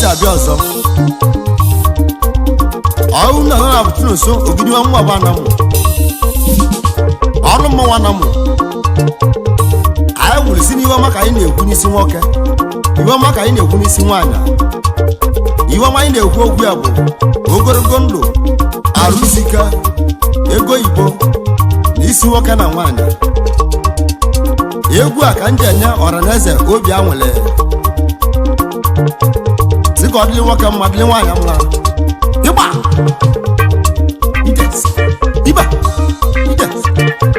Abioso au na na butuno so ogidi wa mu abana mu ọrụ mụ wana mu ayi wuri sini iwa maka ina ekwu n'isi nwoke iwa maka ina ekwu n'isi nwanya iwa ma ina ekwu okwu ya bụ ogologo ndụ arụsika ego Igbo n'isi nwoke na nwanya egwu a ka nje nya Ọraneze obi anwele Godly worker, madly one. Iba, Iba,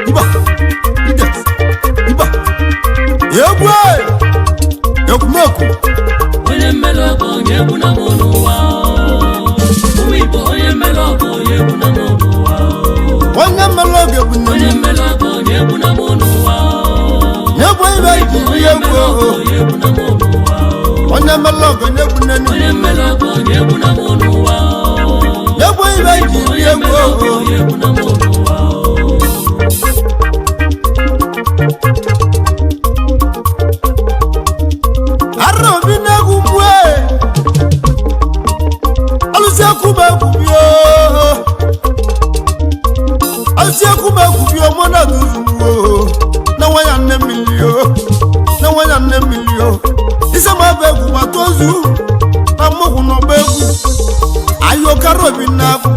Iba, Iba, Yabway, Yokumoku. When a melody, Yabunamoa, we boy a melody, Yabunamoa. When a melody, Yabunamoa, Yabway, Yabunamoa. Onye melogo nebunenu onye melogo yebunamonuwa yebo ibeji yebo yebunamonuwa Arobi negumwe Alusia kubegubio Alusia kubegubio mona duzuwo na wanya 4 million na wanya 4 million Isa mabegu matozu amogu no begu ayo karobi naku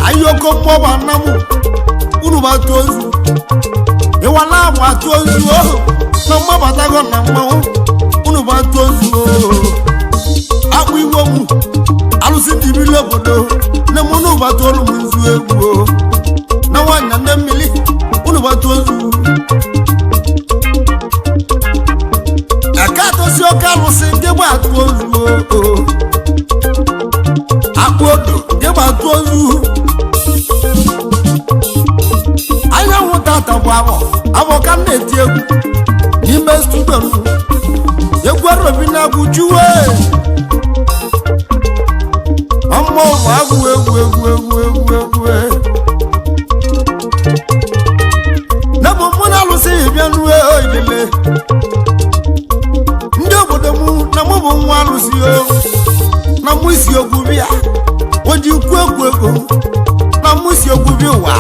ayo ko moba namu unu matozu e wala matozu no moba tago na mawo unu matozu akwu iwo mu alusi dibile bodo na munu batolu munzu egwu na wanya na mili unu matozu si okalu si ngeba atozu akodo ngeba atozu anya wutata bwabo aboka neti egwu n'ime studio egwu Arobi na gujuwe ammo egwu na bomona lu si bianu ilele na mo bo nwa alusio na mo isi ogubia woji ku ego na mo isi ogubia wa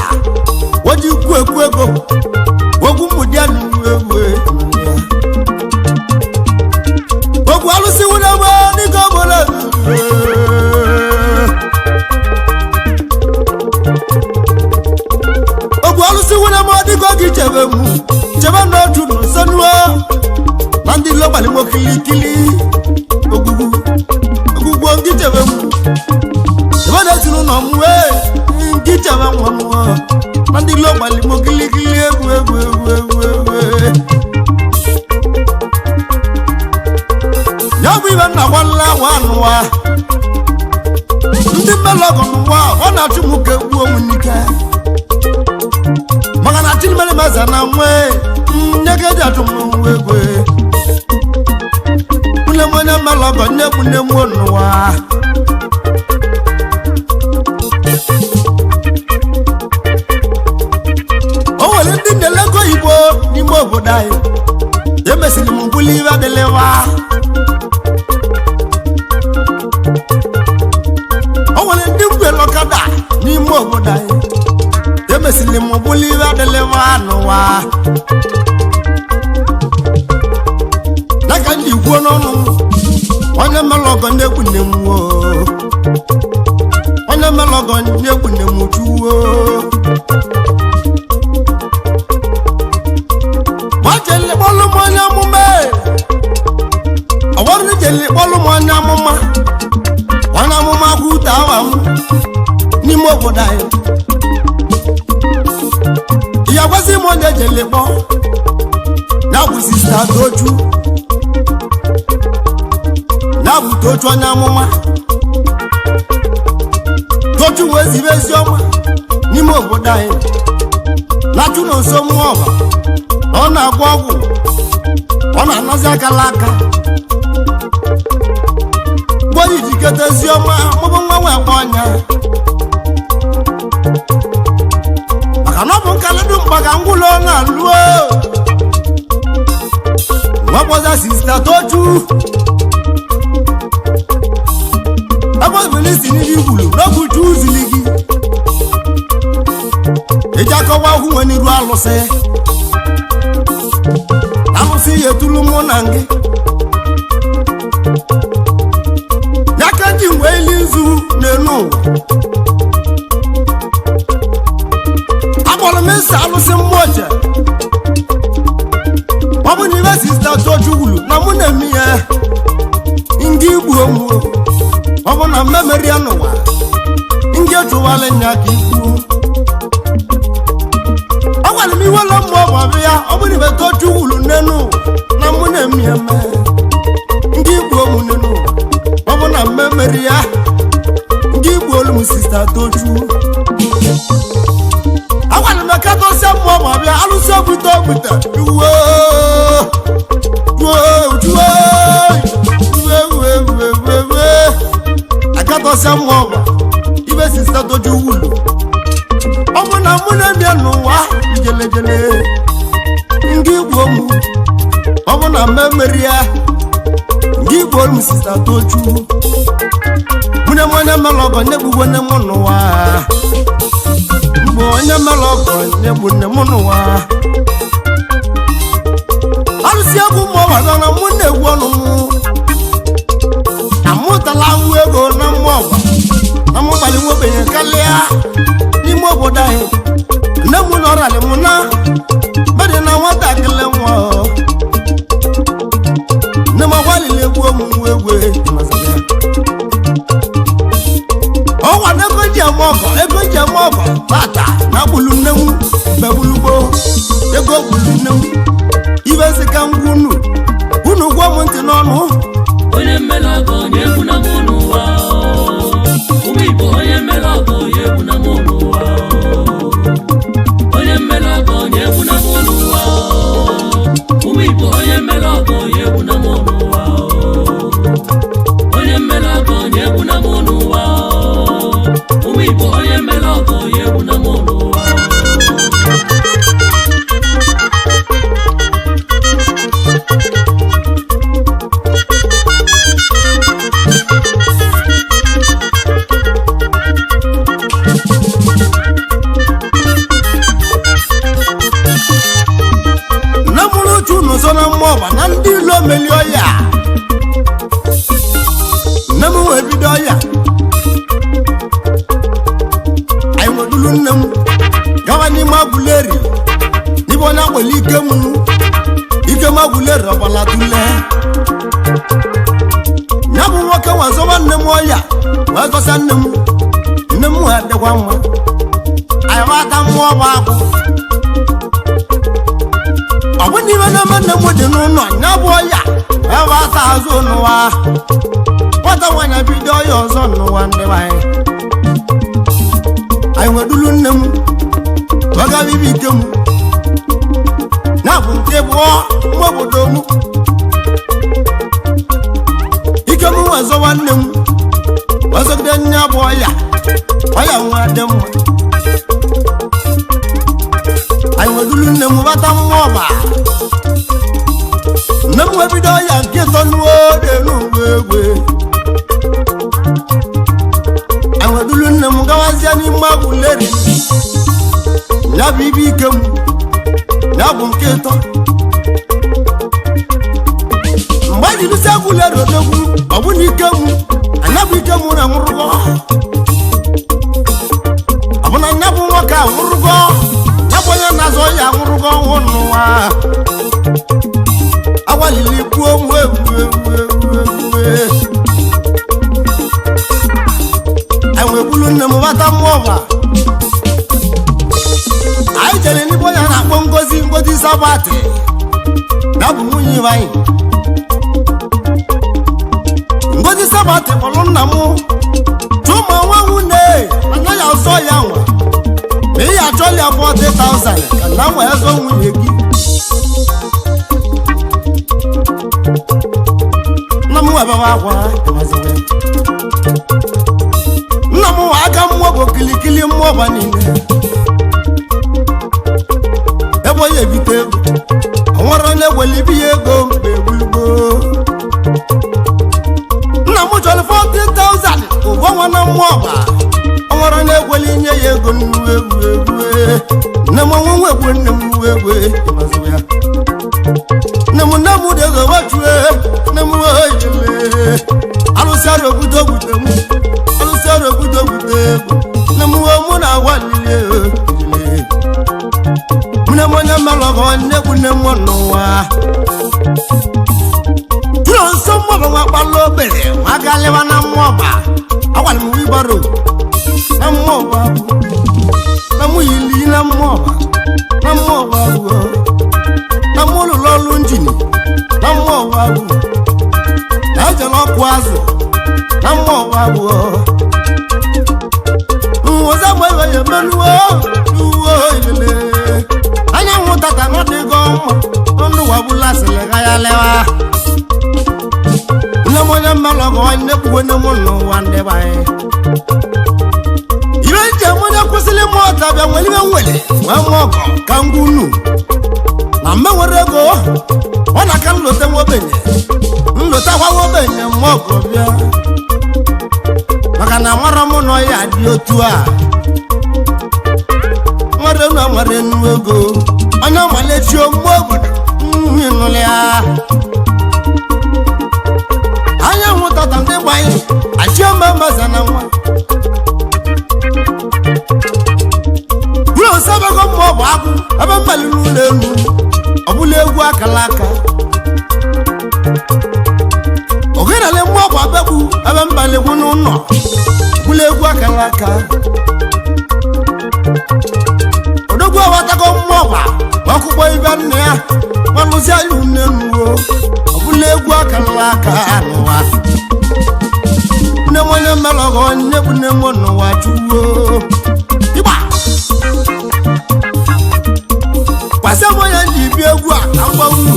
woji ku ego wogu mudia nu ewe wogu alusi wona ba ni go bola wogu alusi wona ma di go gi chebe mu chebe no tu no sanwa Nandi loba ni mo kili ogugu ngitebe mu Ibada tunu no muwe ngitebe mu Nandi loba ni mo kili egwu Yabu ibe na wala wanwa Ndi melogo nwa ona tumuke egwu omunike Magana tilmele mazana mwe Nyegeja tumu egwe Mwana melogo nebune mwonuwa Owele ndi nelego Igbo n'ime obodo anyị Yemesili mbuli iwe adelewa Owele ndi mgbe lokada n'ime obodo anyị Yemesili mbuli iwe adelewa n'ụwa Naka ndị kwuo n'ọnụ Onye melogo nebune mwo Onye melogo nebune mwo ga-agwazi m onye jelekpọ ya bụ sista Tochu ya bụ Tochu onye amụma Tochu wee zibe eziọma n'ime obodo anyị na-achụ na nso mmụọ ọba na ọ na-agba ọgwụ ọ na-anazi akala aka gboyi jikọta eziọma mụbụ nwa nwe agba ọnya maka na ọ bụ nkaledu mgbaga ngwụlọ na-alụo nwakpọza sista Tochu ebe ọbụlisi n'ihi gwuru n'oge uchu uzili gị eji akọwa ahụ nwe n'iru alụsị ya etulu mụ na gị ya ka ji mgbe ili nzu n'elu ụwa akpọrọ m esi alụsị mmụọje ọ bụ na ibe sista Tochu gwuru na mụ na-eme ya ndị igbu onwe ọ bụ na mmemeri ya n'ụwa ndị chụwala nya ka ikwu ọ gwara m iwela mmụọ bụ ya ọ bụ na ibe Tochu gwuru n'elu na mụ na-eme ya ndị igbu onwe n'elu ọ bụ na mmemeri ya ndị igbu olu m sista Tochu agwara m ka dosia mmụọ bụ ya alụsị ogbute uwe akatosia mmụọ bụ ibe sista Tochu gwuru ọ bụ na mụ na-eme ya n'ụwa jelejele ndị igbu ụmụ ọ bụ na mmemeri ya ndị igbu olu sista Tochu mụ na onye mere ọgọ nye gbugbo nne m n'ụwa mbụ onye mere ọgọ nye gbu nne m n'ụwa alụsị egwu mmụọ gbara na mụ na-egwu ọnụ m amụtala ahụ ego na mmụọ ọgba na mụ gbalị nwobenye karịa n'ime obodo anyị nne m na ọrịa mụ na bedị na nwatakịrị nwa nne m agbalịla egwu omume egwu ọgwa na ego ji eme ọgọ tata na gbulu nne m begbulugbo ego gbulu nne m ibe nsị ka ngwa unu gwa m ntị n'ọnụ onye mmele ọgọ onye egwu na mụ n'ụwa ụmụ Igbo onye mmele ọgọ onye egwu na mụ n'ụwa onye mmele ọgọ onye egwu na mụ n'ụwa ụmụ Igbo onye mmele ọgọ onye egwu na mụ n'ụwa onye mmele ọgọ onye egwu na mụ n'ụwa ụmụ Igbo onye mmele ọgọ onye egwu na mụ n'ụwa na ndị ilo meli ọya nne m wee bido ọya anyị nwedulu nne m gawa n'ime Agụleri n'ime onye agbeli ike m Agụleri ọgbala tule ya bụ nwoke wazọwa nne m ọya wee zọsa nne m wee dịkwa mma anyị wata mmụọ bụ akwụ ọ bụ n'ime na-eme nne m dị n'ụlọ ya bụ ọya ebe ata azụ n'ụwa nwata nwanyị bido ọya ọzọ n'ụwa ndị anyị nwedulu nne m gbagara ibe ike m ya bụ nke bụọ nwa obodo m ike m wezọwa nne m wezọgide nya bụ ọya nwa dị mma anyị nwedulu nne m bata mmụọ ọba nne m webido ya nke ịtọ n'elu egwe anyị nwedulu nne m gawazie n'ime Agụleri ya bụ ibe ike m ya bụ nke ịtọ mgbe anyị jiri Agụleri odogwu ọ bụ na ike m anya bụ ike m na nwụrụgọ ọ bụ na anya bụ nwoke a nwụrụgọ onye na-azọ ya nwụrụgọ ọnwụ n'ụwa agbalịla ikwu onwe anyị nwebulu nne m bata mmụọ ọba anyị jere n'igbo ya na Ngozi Sabati na bụ nwunye anyị Ngozi Sabati kpọrọ nna m Chuma nwa nwunye anaghị azọ ya nwa ma ị ya achọla ya 40,000 ka na nwa ya zọ nwunye gị nna m wee baba akwa nna m nwa aka mmụọ bụ kilikili mmụọ ba niile ebe onye ebite ego onwere onye gwele ibi ya ego mgbe gbugbo nna m chọrọ 40,000 ụgwọ nwa na mmụọ ba onwere onye gwele inye ya ego nnu egwu nne m nwe egwu nne m nwe egwu nne m dị ego wachue nne m oyele alụsị arụ obodo obodo m alụsị arụ obodo obodo ego nne m mụ na agwa niile nne m onye mmelọgọ nnekwu nne m n'ụwa tụrụ nso mmụọba nwa kpala obere nwa galịwa na mmụọba agwara m wibaro na mmụọba na mụ yili na mmụọba na mmụọba na mụ lụrụ ọrụ njini na mmụọba na ejela ọkụ azụ na mmụọba nwoza gbewe ya emenuo n'uwe oyele anyanwụ tata n'ọdịgo mma ndụ wabụla sịrị ga ya lewa nne m onye mmelọgọ nnekwuwe nne m n'ụwa ndị be anyị ibe njem onye kwụsịrị m ọta bịa nwere ibe nwere wee mụ ọgọ ka ngwunu na mme nwere ego ọ na-aka nlote nwobenye nlotakwa nwobenye mma ọgọ bịa maka na nwara m nọ ya dị otu a nwere na nwere nnu ego onye ọmalechi omume obodo nụlụ ya anyanwụ tata ndị gbanyị achioma maza na nwa bụrụ nsabego mma ọ bụ agụ ebe mmali n'ụlọ elu ọbụla egwu akala aka ogenale mma ọ bụ abegbu ebe mbali egwu n'ụlọ ọbụla egwu akala aka odogwu awatago mma ọgba ọkụkọ ibe nne ya nwanụzi anyị nne nnuo ọbụla egwu akala aka n'ụwa nne m onye mmelọgọ nne bụ nne m n'ụwa chuwo ịgba kwasị m onye ndị ibi egwu a ka ngwa unu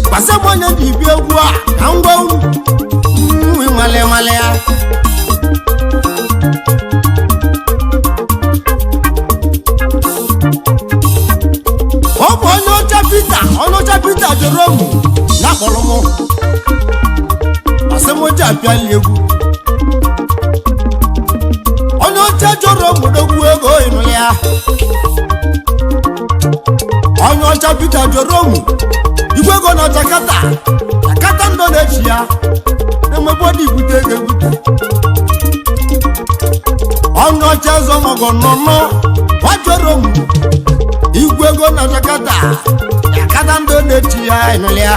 kwasị m onye ndị ibi egwu a ka ngwa unu nwi nwale ya ọ bụ onye ọcha Pita jụrụ m na akpọrọ m asị m ji apịali egwu onye ọcha jụrụ m dogwu ego ịnụ ya onye ọcha Pita jụrụ m igwe ego na Jakarta ndọ na-echi ya na-emebe ọ dị ibute ego ebute onye ọcha zọmọgọ nọ wajụrụ m igwe ego na Jakarta ndọ na-echi ya ịnụ ya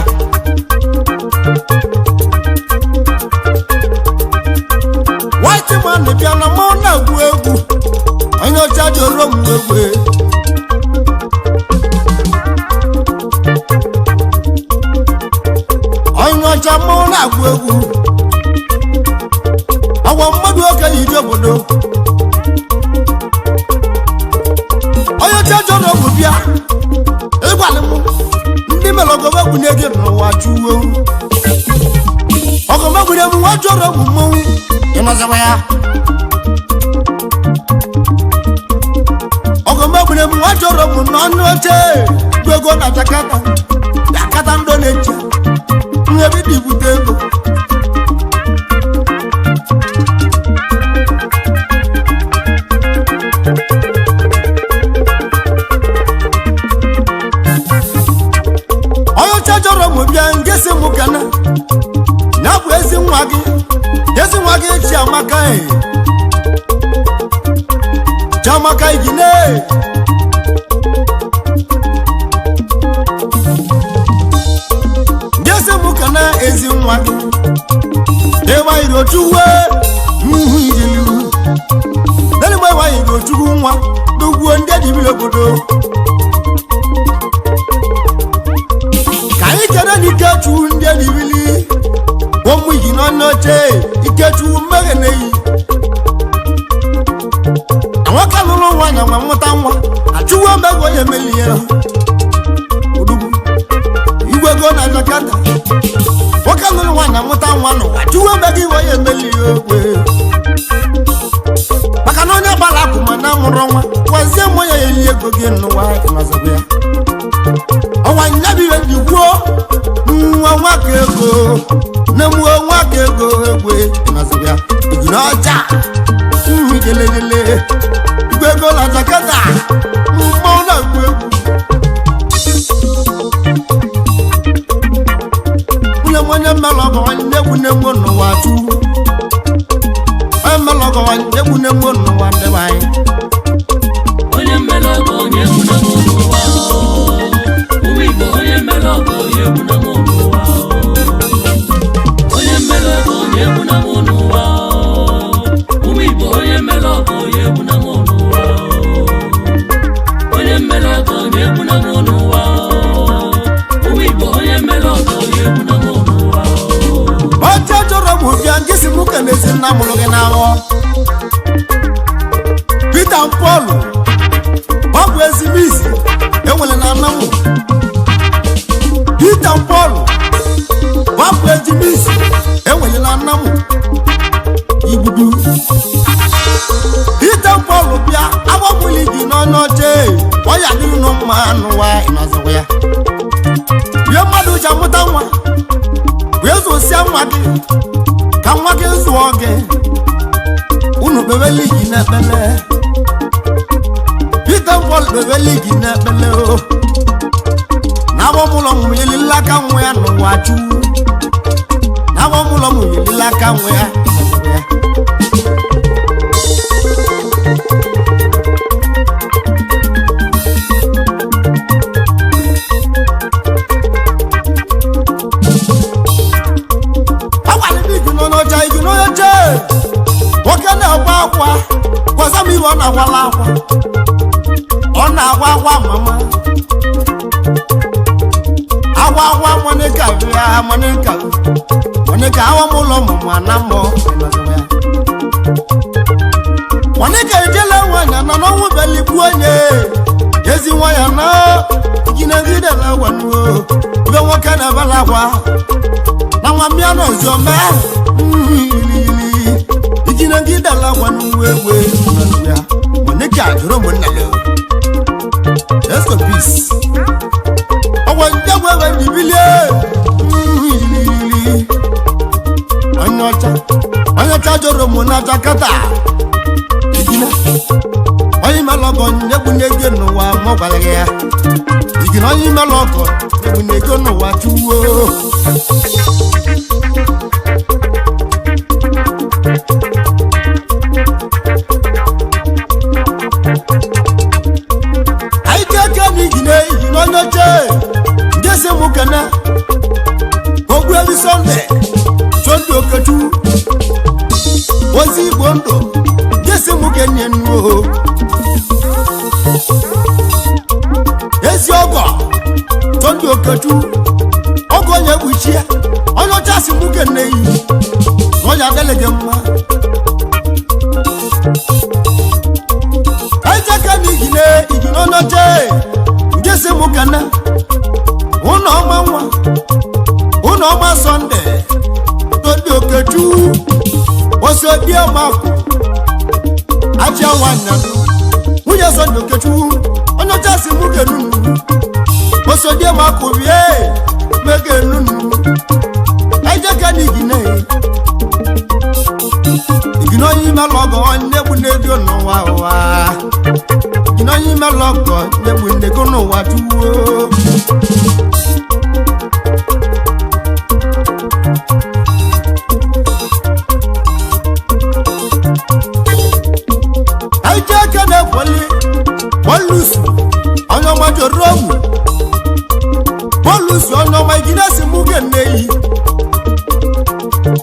white man bịa na mụ na-egwu egwu onye ọcha jụrụ m egwu onye ọcha mụ na-agwụ egwu ọgwọ mmadụ okenye ije obodo onye ọcha jụrụ egwu bịa ịgwalị m ndị melọgọba egwu na-ege n'ụwa chuwo ọgọmegwure m nwa jụrụ egwu mmọnwụ ịnọzikwa ya ọgọmegwure m nwa jụrụ egwu n'ọnụ oche bụ ego na Jakarta ndọ na-eche nyebi dị ibute ego onye ọcha jọrọ m bịa ngesi m gana na bụ ezi nwa gị Chiamaka igine ngesi m kana ezi nwa gị ebe iro chuwe ijilu nani mwe wa iro chuwu nwa dugwo ndị dibile obodo nwa mụta nwa achụwa mbego onye meli ya odugwu igwe go na Jakarta nwoke lụrụ nwaanyị amụta nwa n'ụwa achụwa mbego iwe onye meli ya okwe maka na onye gbara akwụ ma na mụrụ nwa gwazie mmụ ya eli ego gị n'ụwa ịnọzọgbu ya ọnwa nyabiwe ji kwuo nwa nwaka ego na-emuo nwaka ego egwe ịnọzọgbu ya ejiri ọcha lelele igwe ego na Jakarta mmụọ na-egwu egwu onye mmelọgọ egwu na-egwu n'ụwa chu onye mmelọgọ egwu na-egwu n'ụwa ndị be anyị onye mmelọgọ onye egwu na-egwu n'ụwa ụmụ Igbo onye mmelọgọ onye egwu na-egwu n'ụwa onye mmelọgọ onye egwu na-egwu n'ụwa ụmụ Igbo onye mmelọgọ onye egwu na-egwu n'ụwa onye mmelọgọ onye egwu na-egwu n'ụwa ụmụ Igbo onye mmelọgọ onye egwu na-egwu n'ụwa ọcha chọrọ m bịa nke si mụ kenezi nna mụrụ gị n'ahụ Peter Paul ọ bụ ezigbo isi enwere na nna m Peter Paul ọ bụ ezigbo isi enwere na nna m igbudu Peter Paul bịa agbapụli gị n'ọnụ oche ọ ya dịrị nụ mma n'ụwa ịnọzọwa ya bie mmadụ ji amụta nwa wee zosia nwa gị ka nwa gị zụọ gị unu kpebeli gị n'ekpele Peter Paul kpebeli gị n'ekpele o na-agbamụlọ mụ yelila aka nwa ya n'ụwa chu na-agbamụlọ mụ yelila aka nwa ya nwoke na-agwa akwa gwaza m iwe ọ na-agwala akwa ọ na-agwa akwa mama agwa Monica bịa Monica awa m ụlọ mụmụ ana mmụọ Monica ejela nwaanyị na n'ọnwụ beligbu onye ezi nwaanyị na ginegidela gwanuo ibe nwoke na-ebela akwa na nwa mmịa n'ozi ome ijina ngidala wanu wewe ya Monica juro monna le let's go peace owo njagwe we bibilie anyocha juro monna Jakarta ijina oyi malogo nyebu nege no wa mo kwalege ya ijina oyi malogo nyebu nege no wa tuwo ngese mukana ogweli Sunday chondo katu ozi bondo ngese mukenye nuo ezi ogo chondo katu ogo nye buchia onyo chasi mukenne yi oya delege mma aja kani gine igino noje ngese mukana ụnọ ọma Sunday tondi okechu oso die mako aja nwanna nwunye Sunday okechu onye chasi muke nunu oso die mako wie mege nunu aja kani igino yi melogo nebu nedio no wa igino yi melogo nebu nego no wa tuwo Polus ono ma iginesi muge neyi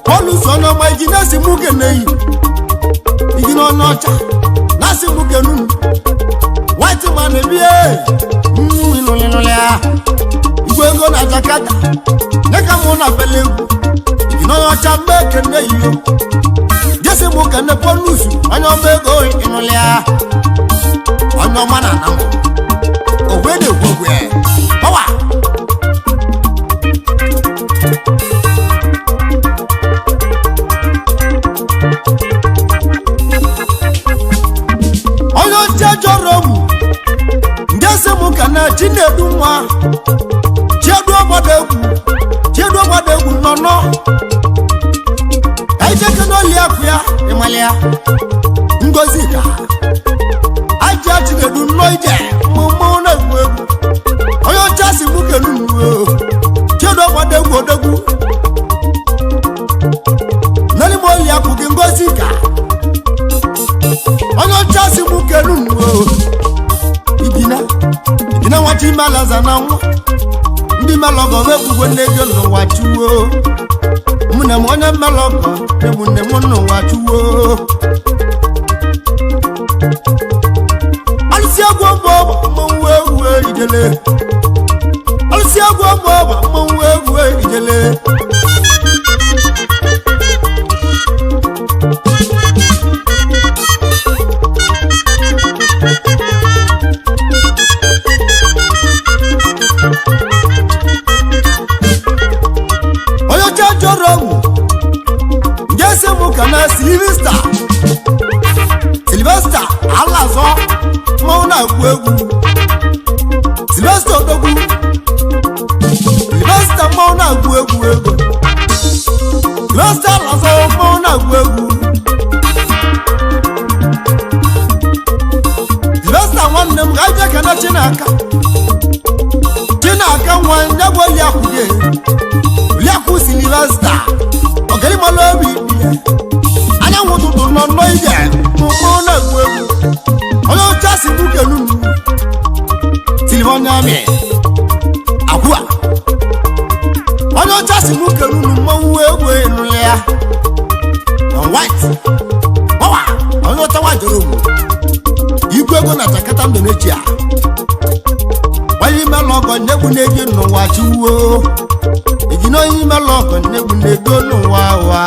Polus ono ma iginesi muge neyi igino nocha nasi muge nunu white man ebie inolea igwe ngo na Jakarta neka mo na pelegu igino nocha mbeke neyi jese muge ne Polus onyo mbego inolea kana Chinedu nwa Chiedu Ogbadegwu nọ ejeke n'oli akụ ya ịmalịa Ngozi ka aja Chinedu nnọọ ije mmụọ na-egwu egwu onye ọcha si gbuke n'ugwu Chiedu Ogbadegwu odegwu n'elime oli akụ gị Ngozi ka onye ọcha si gbuke n'ugwu ibina nwachi ime alaza na nwa ndị melọgọ wepụgwo nne gị n'ụwa chuwo mụne m onye melọgọ egbune m n'ụwa chuwo alụsị egwu ọgbọ mmanwụ egwu ijele alụsị egwu ọgbọ mmanwụ egwu ijele kana Sylvester Alazo mona egwu Sylvester odogwu Sylvester mona egwu Sylvester Alazo mona egwu Sylvester nwanne m gaje kana Chinaka nwa nyagwo liakwu Sylvester ogeri malobi anyanwụ ụtụtụ nọ ije mụmụ na-egwu egwu onye ọcha si gbuke n'ugwu Silvania mi agwụa onye ọcha si gbuke n'ugwu mmanwụ egwu enu ya white gbawa onye ọcha wajere ogwu igwe ego na Jakarta Indonesia onye ime lọgọ nnegwu na-eji n'ụwa chiwuo iji na onye ime lọgọ nnegwu na-ego n'ụwa ụwa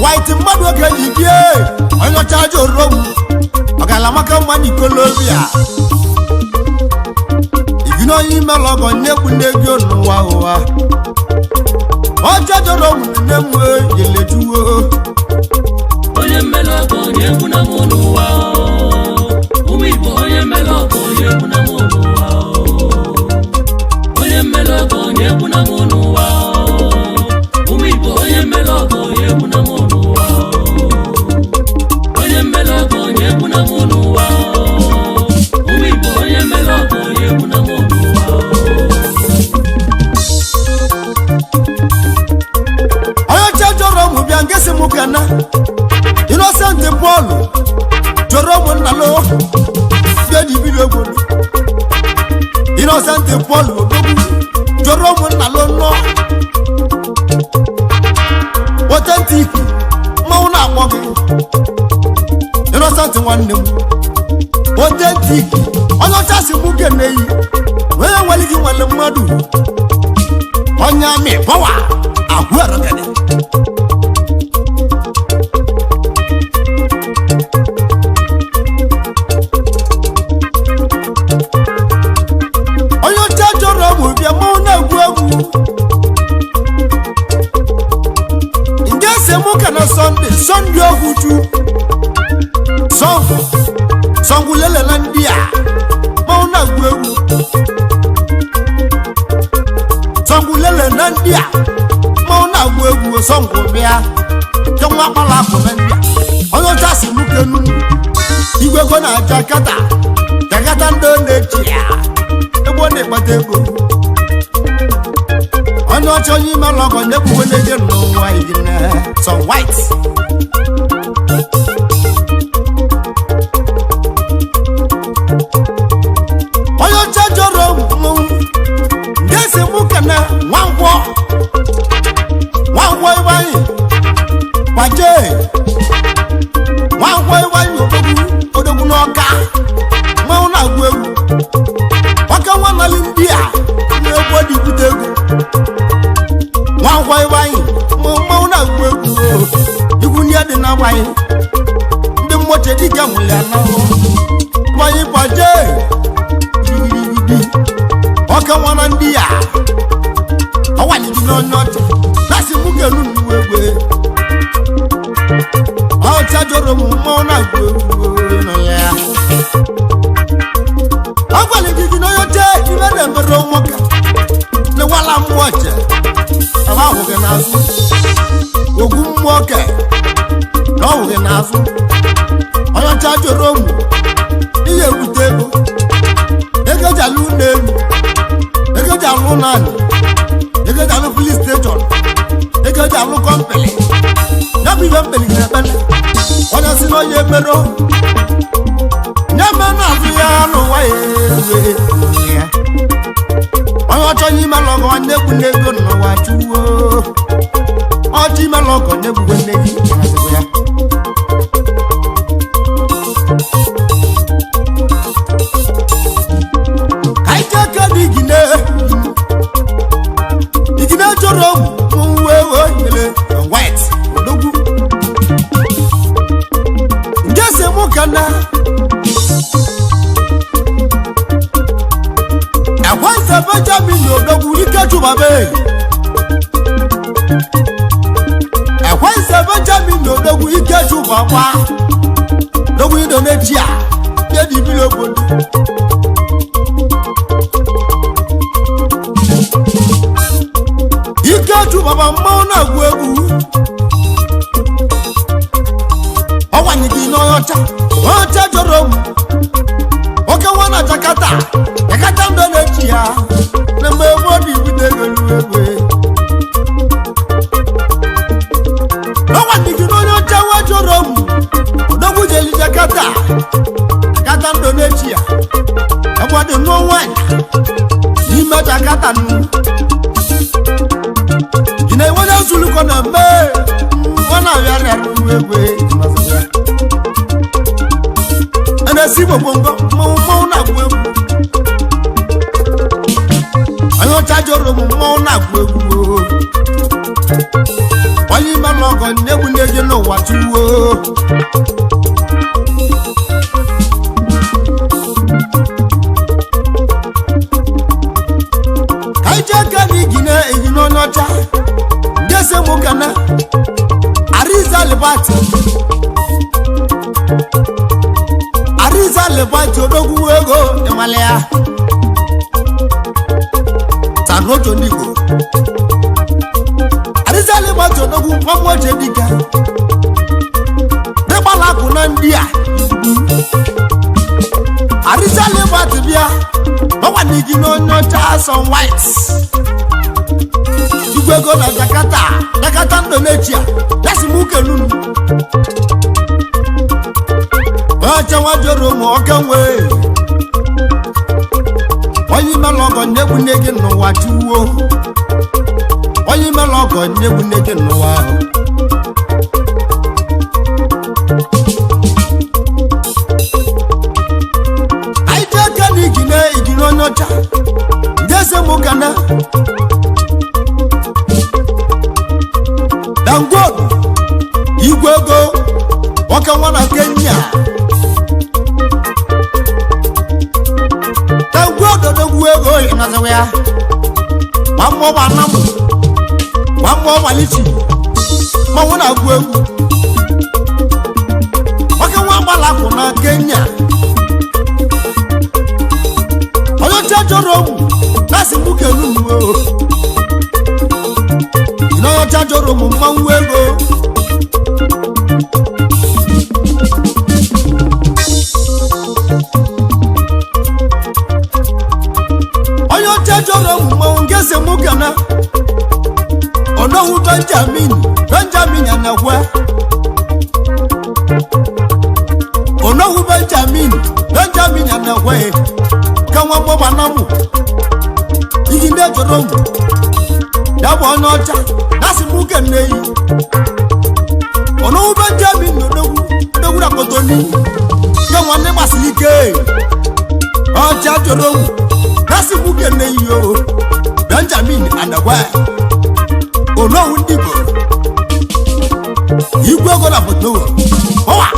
white mmadụ oge ji bie onye ọcha joro ọgalamaka mmanya ikolobia igina onye ime lọgọ nyekwu n'ego n'ụwa ụwa ọcha joro nne m yelejuwo onye mmelọgọ nyekwu na mụ n'ụwa ụmụ Igbo onye mmelọgọ nyekwu na mụ n'ụwa onye mmelọgọ nyekwu na mụ n'ụwa ụmụ Igbo onye mmelọgọ nyekwu na mụ n'ụwa onye mmelọgọ nyekwu na mụ n'ụwa ụmụ Igbo onye mmelọgọ nyekwu na mụ n'ụwa onye cha jọrọ mụ bịa ngesi mụ kana Innocent Paul jọrọ mụ nnalo bịa ji bido egwu Innocent Paul jọrọ mụ nnalo nnọọ authentic mmanwụ na-akpọ gị Innocent nwanne m authentic onye ọcha si mụ keneyi wee nwere gị nwere mmadụ onye amị pawa ahụ erogede onye ọcha jọrọ mụ bịa mmanwụ na-egwu egwu na Sunday oguju songu lele na ndị a mmanwụ na-egwu egwu songu lele na ndị a mmanwụ na-egwu egwu songu bịa nwa akpala akụ na ndị a onye ọcha si mụ kenu igwe ego na Jakarta ndị na-echi ya egbo na-ekpata ego onye ọcha onye ime lọgọ na-ekwuwe n'eje n'ụwa ijine some white onye ọcha jọrọ mụ ngesi mụ kana nwangwọ ịwanyị kwaje nwangwọ ịwanyị odogwu n'ọka mmanwụ na-agwụ egwu ọka nwa nali ndị a wáyé ndị mmoche dike nwụrụ ya n'ahụ wáyé gbaje gidigidi ọka nwana ndị ya ọwanye dị n'onye ọcha na-asị mụ ga-elu nnuwe egwe ọcha jọrọ m mmọnwụ na-agụ egwu nọ ya ọgwali gị n'onye ọcha ibe na-emere nwoke na-ewala mmụọ ọcha ebe ahụ gị n'azụ ogwu mmụọ ọka na ọhụ gị n'azụ onye ọcha jọrọ m ihe ebute ego ji alụ ụlọ elu ego ji alụ ụlọ anyị ego ji alụ police station ego ji alụ kọmpani ya bụ ibe mpeli gị na-ekpele onye si na onye emero nye eme na-azụ ya n'ụwa ya onye ọchọ onye ime lọgọ nwanne egwu n'ego n'ụwa chụwo ọchọ ime lọgọ n'egwugwe nne gị ya igine chọrọ wewele white odogwu nke si mụ ka na ekwense Benjamin odogwu ike chụbabe ekwense Benjamin odogwu ike chụbakwa odogwu Indonesia nke dị bili obodo ikeju baba mmanwụ na-agwụ egwu ọwanye gị n'ọcha ọcha jọrọ m oke nwa na Jakarta ndụ na-echi ya na mgbe ebe ọ dị ibido ego egwe ọwanye gị n'onye ọcha nwa jọrọ m odogwu jeli Jakarta ndụ na-echi ya ebe ọ dị nnụọ nwanyị n'ime Jakarta na-enwenye nzulukọ na mbe ọ na-abịa rịarụrụ egwe a na-esi gbogbo mmanwụ na-agwụ egwu onye ọcha jọrọ m mmanwụ na-agwụ egwu onye ime n'ọgọ na-egwu na-eje n'ụwa tuwo ka ije aka na igine onye ọcha ndese mukana Ariza Lebati odogwu ego emale ya Sanojo Nigo Ariza Lebati odogwu mmoje dike nebala akụ na ndị a Ariza Lebati bịa ọwanye gị n'onye ọcha some white igwego na Jakarta Indonesia yasi muke nunu ọcha wajoro m ọka nwe onye ime lọgọ n'egwu n'ege n'ụwa chiwo onye ime lọgọ n'egwu n'ege n'ụwa anyị ji aka na igine onye ọcha ndị ese mụ ka na Dangote igwe ego ọka nwa na Kenya Dangote odogwu ego ịnazawa ya gbamgbọ gbanamu gbamgbọ gbalichi mmanwụ na-agwụ egwu ọka nwa gbalapụ na Kenya onye ọcha jọrọ ogwu na-asị mụ kelu mgbe n'ọcha jọrọ m mmanwụ ego onye ọcha jọrọ m mmanwụ nke si mụ gana ọnọhụ Benjamin anagwe ọnọhụ Benjamin anagwe ka nwa mgbọgba na mụ ihe ndị jọrọ m ya bụ onye ọcha na-asị m uke nne yi ọnọhụ Benjamin odogwu na Kotoni ke nwanne gbasiri ike ọcha jọrọ m na-asị m uke nne yi o Benjamin anagwe ọnọhụ ndị Igbo igwe ego na foto ọwa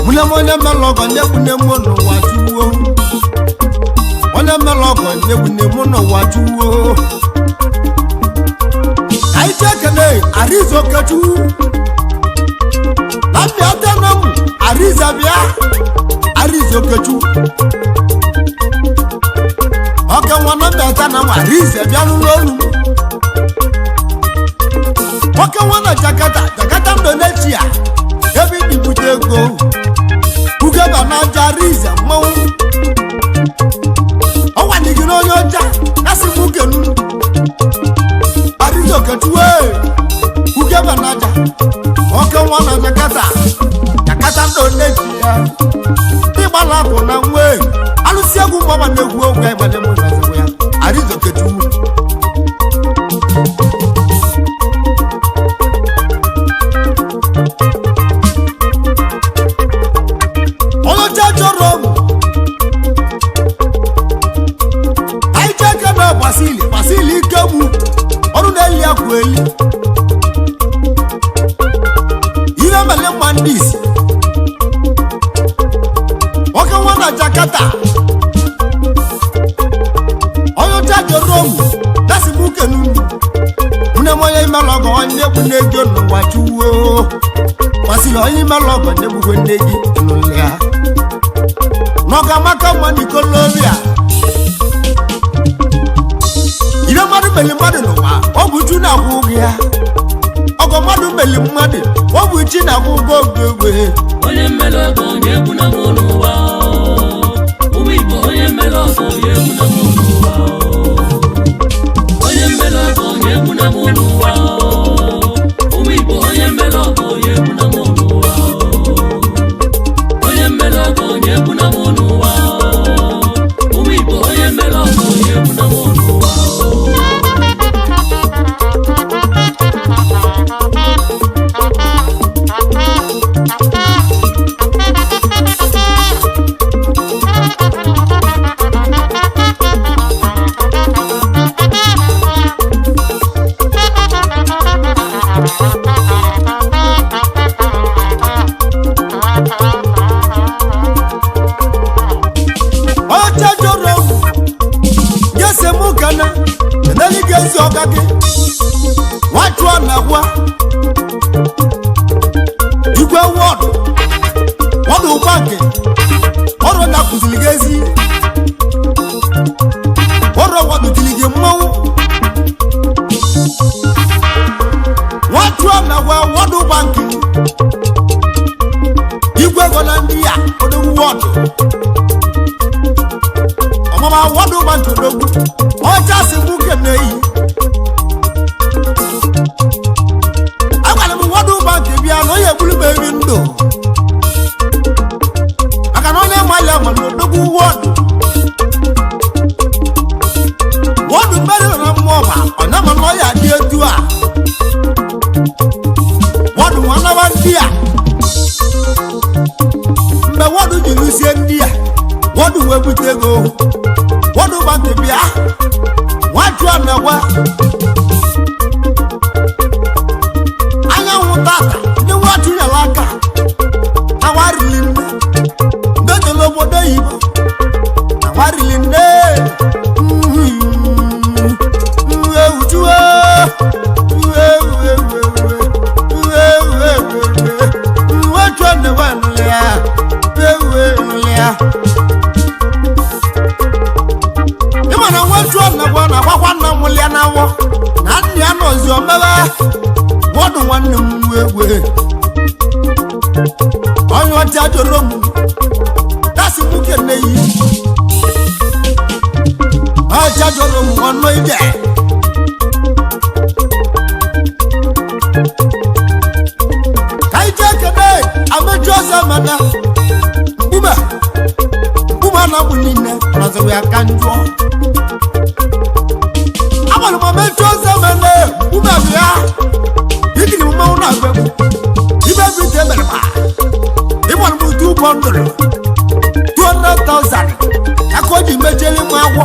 mune mone melogo nebune mono watuwo one melogo nebune mono watuwo aichekele arizo ketu abiatanam arizabia arizo ketu oke wana betanam arizabia lulu oke wana jakata mdonetia ebi dibutego ugeba na jariza mawu owa nigino nyoja nasi mugenu arizo ketuwe ugeba na ja oke wana jakata mdonetia ibala ko na nwe alusi egwu mama na egwu ogwe ibale mo zazo ya arizo ketuwe Basili kebu onu na eli akweli ina mele mandis oke wana Jakarta oyo jaje romu dasi bukenu mune moya imalogo onye bune jono wachuwo basili onye imalogo ne bugwe ndeji nulia noga maka mani Colombia ire madu meli madu n'ụwa ọ bụ chu na-akwụ ụgwọ ya ọgọ madu meli mmadụ ọ bụ chi na-akwụ ụgwọ ogwegwe onye mmele ọgọ onye egwu na mụ n'ụwa ụmụ Igbo onye mmele ọgọ onye egwu na mụ n'ụwa onye mmele ọgọ onye egwu na mụ n'ụwa ụmụ Igbo onye mmele ọgọ onye egwu na mụ n'ụwa onye mmele ọgọ onye egwu na mụ n'ụwa ụmụ Igbo onye mmele ọgọ onye egwu na mụ n'ụwa ọgage watu anagwa igwe wọdụ banki ọrụ na kuziligezi ọrụ wọdụ tiligi mmanwụ watu anagwa wọdụ banki igwe gona ndị ya odogwu wọdụ ọmama wọdụ banki odogwu ọjà si mú kẹ̀mẹ́ yìí. Agbàlẹ̀ mu wọ́dún báńkì bí i àná yẹ kúlù bẹ́ẹ̀rẹ̀ ń lò. Àkànná ní ẹ̀mọ́ ilẹ̀ ọmọ lòdógún wọ́ọ̀dù. Wọ́ọ̀dù mẹ́rin lọ́nà mú ọ̀bà ọ̀nà mọ̀ lọ́ọ̀yà dí ojú à. Wọ́ọ̀dù wọn náà wá ń dí à. Mbẹ̀ wọ́ọ̀dù jùlù sí ń dí à. Wọ́ọ̀dù wọ́n ebute go. Wọ́ọ̀dù báńkì bí i à. Watu anagwa anyanwụ tata ndị watu nyere aka awarili nne ndejele obodo Igbo awarili nne watu anagwa nlea ịmana watu anagwa na agbakwa nna nwụlịa n'awọ na nne ya nọzi omebe wọdụ nwanne m egwe onye ọcha joro m dasi nwoke nne yi ọcha joro m ọnụ ije ka ije kede amechi ọzọ mana mkpume na mụ niile nọziri aka njọ abalị ma mechi ọzọ mana mkpume bịa ikiri mmanwụ na-agba ibe bite mere ma ịgbalị m 200,000 aka o ji mejeli m agwọ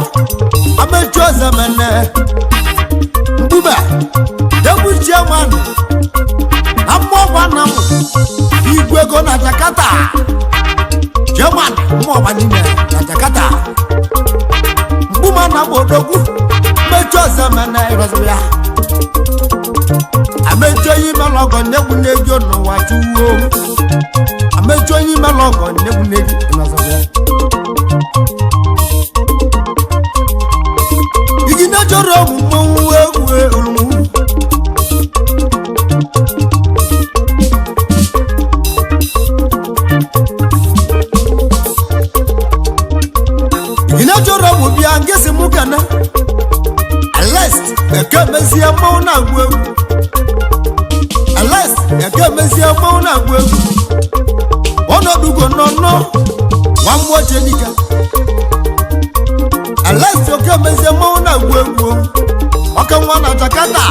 igwe ego na Jakarta German ụmụ ọba niile na Jakarta mgbuma na gbodogwu mmechi ọzọ mana ịrọzụ ya amechi onye melọgọ nnegwu n'ego n'ụwa chuwo amechi onye melọgọ nnegwu n'ego ịrọzụ ya igi na jọrọ mmọnwụ egwu olumu igi na jọrọ mụ bịa ngesi mụ kana Alest eke mezie mmọnwụ na-agwụ egwu Alest eke mezie mmọnwụ na-agwụ egwu ọnọdụgo nọnọ nwa mgboche dịka Alest oke mezie mmọnwụ na-agwụ egwu ọka nwa na Jakarta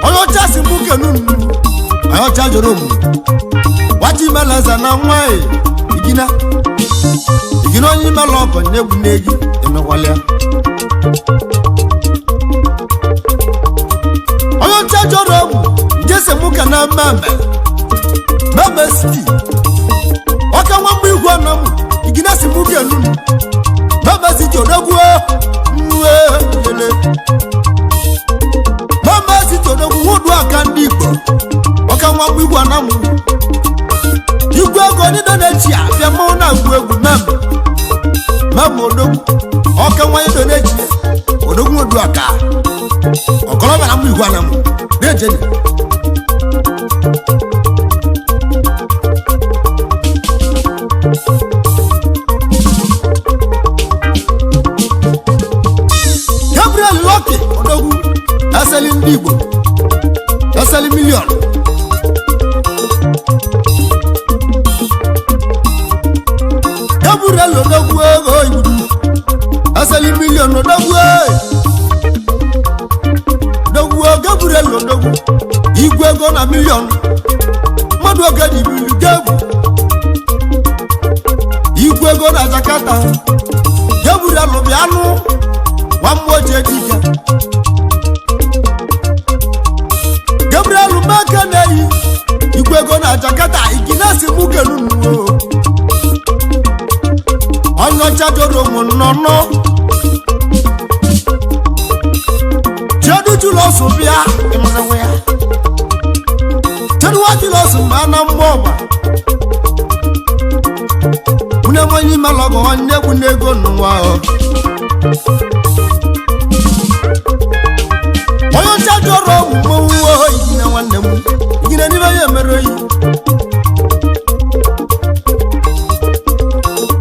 onye ọcha si mụ kenunu onye ọcha jụrụ mụ wachi meleza na nwa igina onye imela ọkọ nyegbu n'egi emekwalịa onye ọcha jụrụ mụ njese mụ ka na mmemme siti ọka nwa mgbe igwe nọ mụ igina si mụ kenunu mmemme siti odogwu ele mmemme siti odogwu wudu aka ndị Igbo ọka nwa mgbe igwe na mụ igwe ego niile na-echi abịa mmọnwụ na-agwụ egwu mmemme odogwu ọka nwa niile na-echi odogwu wudu aka ọkọlọbịa na mụ igwe na mụ na-ejeni Gabriel Lucky odogwu asali ndị Igbo asali milion Gabriel odogwu ego Igbo asali milion odogwu Gabriel odogwu igwe ego na milion mmadụ oge dị bilu gegwu igwe ego na Jakarta Gabriel bịanụ nwa mgboche dike Gabriel maka na-eyi igwe ego na Jakarta iginasi mụ kenunu onye ọcha jọrọ mụ nnọnọ chedu jụlọsụ bịa ịmụrụ ya chedu wa jụlọsụ ma na mmụọba mune monyi malọgọ nwanne bụ n'ego n'ụwa onye ọcha jọrọ mmọnwụ igine nwanne m igine n'ime ya mere oyi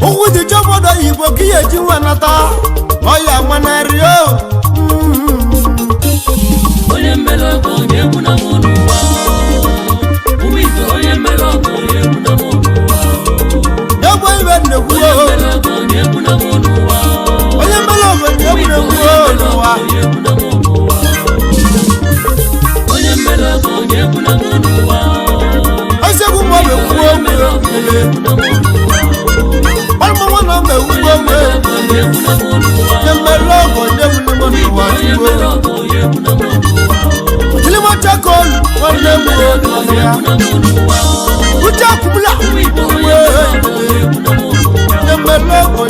okwu dị chọbọdọ Igbo ka ihe ji nwa nata ọya manarị onye mmelọgọ onye egwu na mụ n'ụwa ụmụ Igbo onye mmelọgọ onye egwu na mụ n'ụwa egwu ibe nnekwu onye mmelọgọ onye egwu na mụ n'ụwa onye mmelọgọ onye egwu n'ụwa onye mmelọgọ onye egwu na mụ n'ụwa osegwu mọ be kwuo ogbe ọlụmọ nwa na mbe ugbo ogbe onye mmelọgọ onye egwu n'ụwa Kilimata kolu nwanne m ya uche akwụmla onye mmelọgọ